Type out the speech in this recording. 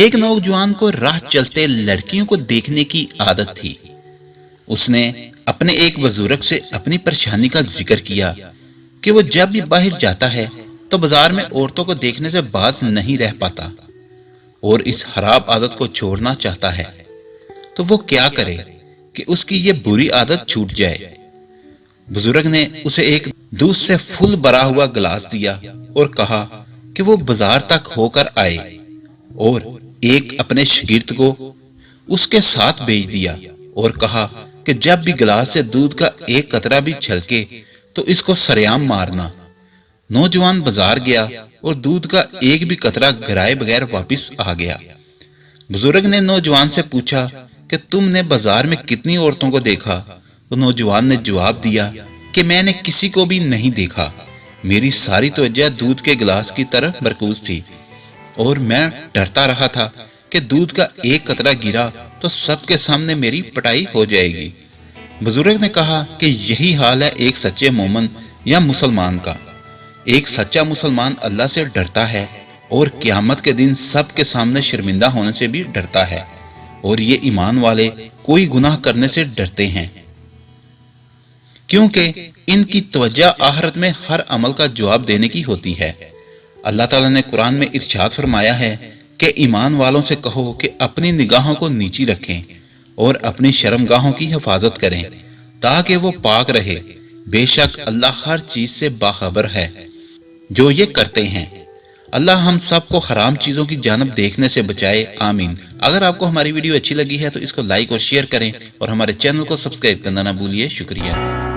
ایک نوجوان کو راہ چلتے لڑکیوں کو دیکھنے کی عادت تھی۔ اس نے اپنے ایک بزرگ سے اپنی پریشانی کا ذکر کیا کہ وہ جب بھی باہر جاتا ہے تو بازار میں عورتوں کو دیکھنے سے باز نہیں رہ پاتا اور اس خراب عادت کو چھوڑنا چاہتا ہے، تو وہ کیا کرے کہ اس کی یہ بری عادت چھوٹ جائے۔ بزرگ نے اسے ایک دودھ سے فل بھرا ہوا گلاس دیا اور کہا کہ وہ بازار تک ہو کر آئے، اور ایک اپنے شاگرد کو اس کے ساتھ بھیج دیا اور کہا کہ جب بھی گلاس سے دودھ کا ایک قطرہ بھی چھلکے تو اس کو سریام مارنا۔ نوجوان بازار گیا اور دودھ کا ایک بھی قطرہ گرائے بغیر واپس آ گیا۔ بزرگ نے نوجوان سے پوچھا کہ تم نے بازار میں کتنی عورتوں کو دیکھا؟ تو نوجوان نے جواب دیا کہ میں نے کسی کو بھی نہیں دیکھا، میری ساری توجہ دودھ کے گلاس کی طرف مرکوز تھی اور میں ڈرتا رہا تھا کہ دودھ کا ایک قطرہ گرا تو سب کے سامنے میری پٹائی ہو جائے گی۔ بزرگ نے کہا کہ یہی حال ہے ایک سچے مومن یا مسلمان کا۔ ایک سچا مسلمان اللہ سے ڈرتا ہے اور قیامت کے دن سب کے سامنے شرمندہ ہونے سے بھی ڈرتا ہے، اور یہ ایمان والے کوئی گناہ کرنے سے ڈرتے ہیں کیونکہ ان کی توجہ آخرت میں ہر عمل کا جواب دینے کی ہوتی ہے۔ اللہ تعالیٰ نے قرآن میں ارشاد فرمایا ہے کہ ایمان والوں سے کہو کہ اپنی نگاہوں کو نیچی رکھیں اور اپنی شرمگاہوں کی حفاظت کریں تاکہ وہ پاک رہے، بے شک اللہ ہر چیز سے باخبر ہے جو یہ کرتے ہیں۔ اللہ ہم سب کو حرام چیزوں کی جانب دیکھنے سے بچائے، آمین۔ اگر آپ کو ہماری ویڈیو اچھی لگی ہے تو اس کو لائک اور شیئر کریں اور ہمارے چینل کو سبسکرائب کرنا نہ بھولیے۔ شکریہ۔